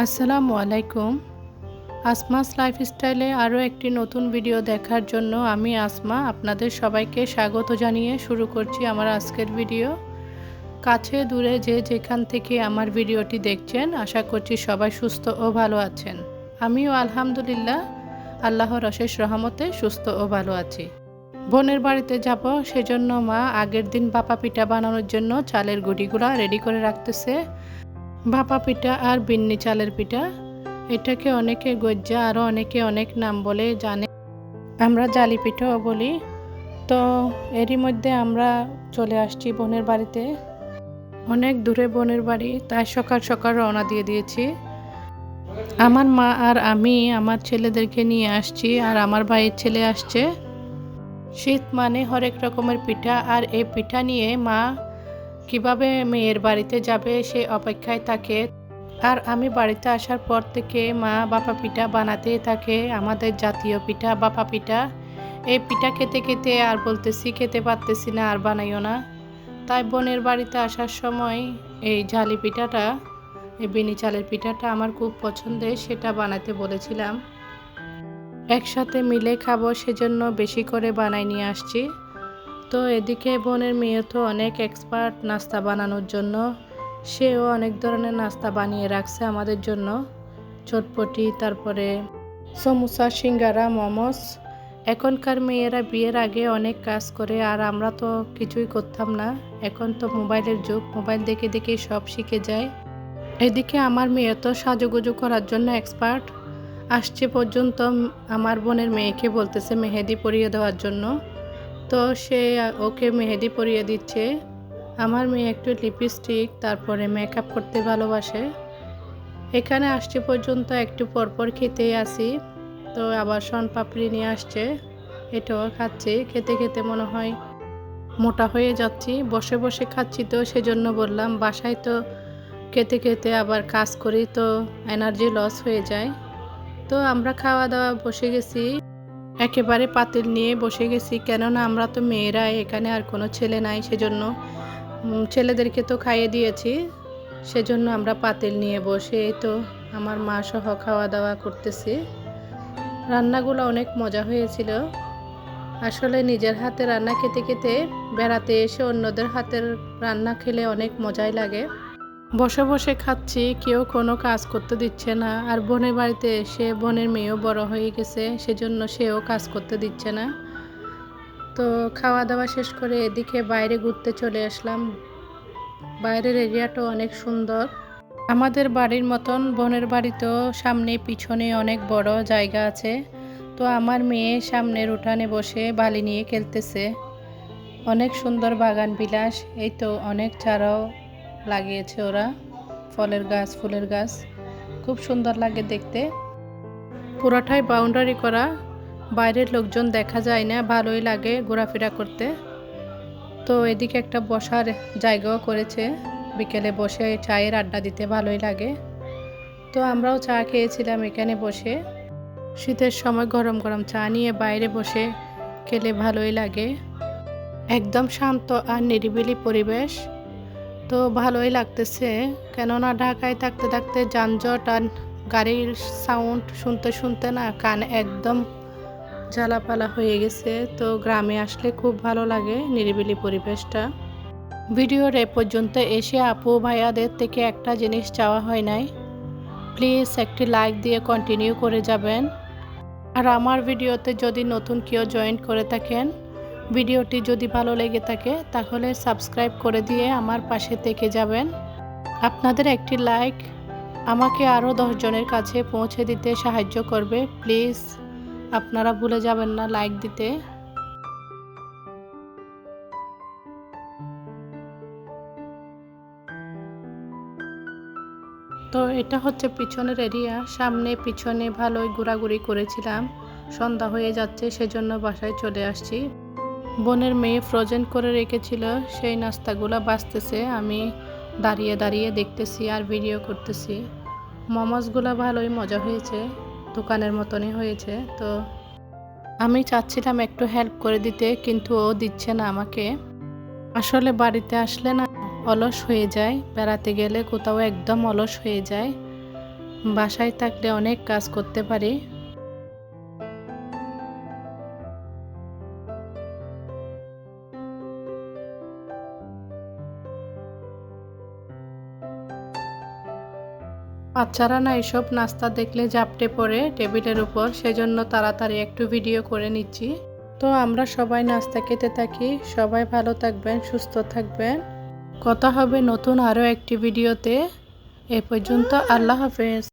আসসালামু আলাইকুম। আসমাস লাইফস্টাইলে আরও একটি নতুন ভিডিও দেখার জন্য আমি আসমা আপনাদের সবাইকে স্বাগত জানিয়ে শুরু করছি আমার আজকের ভিডিও। কাছে দূরে যে যেখান থেকে আমার ভিডিওটি দেখছেন আশা করছি সবাই সুস্থ ও ভালো আছেন। আমিও আলহামদুলিল্লাহ আল্লাহর অশেষ রহমতে সুস্থ ও ভালো আছি। বোনের বাড়িতে যাব, সেজন্য মা আগের দিন ভাপা পিঠা বানানোর জন্য চালের গুঁড়িগুলো রেডি করে রাখতেছে। ভাপা পিঠা আর বিন্নি চালের পিঠা, এটাকে অনেকে গজ্জা আরও অনেকে অনেক নাম বলে জানে, আমরা জালি পিঠাও বলি। তো এরই মধ্যে আমরা চলে আসছি বোনের বাড়িতে। অনেক দূরে বোনের বাড়ি, তাই সকাল সকাল রওনা দিয়ে দিয়েছি। আমার মা আর আমি আমার ছেলেদেরকে নিয়ে আসছি, আর আমার ভাইয়ের ছেলে আসছে। শীত মানে হরেক রকমের পিঠা, আর এই পিঠা নিয়ে মা কিভাবে মেয়ের বাড়িতে যাবে সে অপেক্ষায় থাকে। আর আমি বাড়িতে আসার পর থেকে মা ভাপা পিঠা বানাতেই থাকে, আমাদের জাতীয় পিঠা ভাপা পিঠা। এই পিঠা খেতে খেতে আর বলতেছি খেতে পারতেছি না, আর বানাইও না। তাই বোনের বাড়িতে আসার সময় এই ঝালি পিঠাটা, এই বিনি চালের পিঠাটা আমার খুব পছন্দের, সেটা বানাতে বলেছিলাম। একসাথে মিলে খাবো সেজন্য বেশি করে বানাই নিয়ে আসছি। তো এদিকে বোনের মেয়ে তো অনেক এক্সপার্ট নাস্তা বানানোর জন্য, সেও অনেক ধরনের নাস্তা বানিয়ে রাখছে আমাদের জন্য। চটপটি, তারপরে সমোসা, সিঙ্গারা, মোমোস। এখনকার মেয়েরা বিয়ের আগে অনেক কাজ করে, আর আমরা তো কিছুই করতাম না। এখন তো মোবাইলের যুগ, মোবাইল দেখে দেখে সব শিখে যায়। এদিকে আমার মেয়ে তো সাজুগুজু করার জন্য এক্সপার্ট। আসছে পর্যন্ত আমার বোনের মেয়েকে বলতেছে মেহেদি পরিয়ে দেওয়ার জন্য, তো সে ওকে মেহেদি পরিয়ে দিচ্ছে। আমার মেয়ে একটু লিপস্টিক তারপরে মেকআপ করতে ভালোবাসে। এখানে আসছে পর্যন্ত একটু পরপর খেতেই আসি। তো আবার শনপাপড়ি নিয়ে আসছে, এটাও খাচ্ছি। খেতে খেতে মনে হয় মোটা হয়ে যাচ্ছি, বসে বসে খাচ্ছি, তো সেজন্য বললাম বাসায় তো খেতে খেতে আবার কাজ করি, তো এনার্জি লস হয়ে যায়। তো আমরা খাওয়া দাওয়া বসে গেছি, একেবারে পাতিল নিয়ে বসে গেছি, কেননা আমরা তো মেয়েরা, এখানে আর কোনো ছেলে নাই, সেজন্য ছেলেদেরকে তো খাইয়ে দিয়েছি, সেজন্য আমরা পাতিল নিয়ে বসে এই তো আমার মা সহ খাওয়া দাওয়া করতেছি। রান্নাগুলো অনেক মজা হয়েছিল। আসলে নিজের হাতে রান্না খেতে খেতে বেড়াতে এসে অন্যদের হাতের রান্না খেলে অনেক মজাই লাগে। বসে বসে খাচ্ছি, কেউ কোনো কাজ করতে দিচ্ছে না। আর বোনের বাড়িতে এসে বোনের মেয়েও বড় হয়ে গেছে, সেজন্য সেও কাজ করতে দিচ্ছে না। তো খাওয়া দাওয়া শেষ করে এদিকে বাইরে ঘুরতে চলে আসলাম। বাইরের এরিয়াটাও অনেক সুন্দর। আমাদের বাড়ির মতন বোনের বাড়িতেও সামনে পিছনে অনেক বড় জায়গা আছে। তো আমার মেয়ে সামনের উঠানে বসে বালি নিয়ে খেলতেছে। অনেক সুন্দর বাগান বিলাস, এই তো অনেক চারাও লাগিয়েছে ওরা, ফলের গাছ, ফুলের গাছ, খুব সুন্দর লাগে দেখতে। পুরোটাই বাউন্ডারি করা, বাইরের লোকজন দেখা যায় না, ভালোই লাগে ঘোরাফেরা করতে। তো এদিকে একটা বসার জায়গাও করেছে, বিকেলে বসে চায়ের আড্ডা দিতে ভালোই লাগে। তো আমরাও চা খেয়েছিলাম এখানে বসে। শীতের সময় গরম গরম চা নিয়ে বাইরে বসে খেলে ভালোই লাগে। একদম শান্ত আর নিরিবিলি পরিবেশ, তো ভালোই লাগতেছে। কেননা ঢাকায় থাকতে থাকতে যানজট আর গাড়ির সাউন্ড শুনতে শুনতে না কান একদম জ্বালাপালা হয়ে গেছে। তো গ্রামে আসলে খুব ভালো লাগে নিরিবিলি পরিবেশটা। ভিডিওর এ পর্যন্ত এসে আপু ভাইয়াদের থেকে একটা জিনিস চাওয়া হয় নাই, প্লিজ একটি লাইক দিয়ে কন্টিনিউ করে যাবেন। আর আমার ভিডিওতে যদি নতুন কেউ জয়েন করে থাকেন, ভিডিওটি যদি ভালো লেগে থাকে তাহলে সাবস্ক্রাইব করে দিয়ে আমার পাশে থেকে যাবেন। আপনাদের একটি লাইক আমাকে আরও 10 জনের কাছে পৌঁছে দিতে সাহায্য করবে, প্লিজ আপনারা ভুলে যাবেন না লাইক দিতে। তো এটা হচ্ছে পিছনের এরিয়া, সামনে পিছনে ভালোই ঘোরাঘুরি করেছিলাম। সন্ধ্যা হয়ে যাচ্ছে সেজন্য বাসায় চলে আসছি। বোনের মেয়ে ফ্রোজেন করে রেখেছিল, সেই নাস্তাগুলো বাঁচতেছে, আমি দাঁড়িয়ে দাঁড়িয়ে দেখতেছি আর ভিডিও করতেছি। মোমোসগুলো ভালোই মজা হয়েছে, দোকানের মতনই হয়েছে। তো আমি চাচ্ছিলাম একটু হেল্প করে দিতে, কিন্তু ও দিচ্ছে না আমাকে। আসলে বাড়িতে আসলে না অলস হয়ে যায়, বেড়াতে গেলে কোথাও একদম অলস হয়ে যায়। বাসায় থাকলে অনেক কাজ করতে পারি। বাচ্চারা না এসব নাস্তা দেখলে ঝাপটে পড়ে টেবিলের উপর, সেজন্য তাড়াতাড়ি একটু ভিডিও করে নিচ্ছি। তো আমরা সবাই নাস্তা খেতে থাকি। সবাই ভালো থাকবেন, সুস্থ থাকবেন। কথা হবে নতুন আরও একটি ভিডিওতে। এ পর্যন্ত আল্লাহ হাফেজ।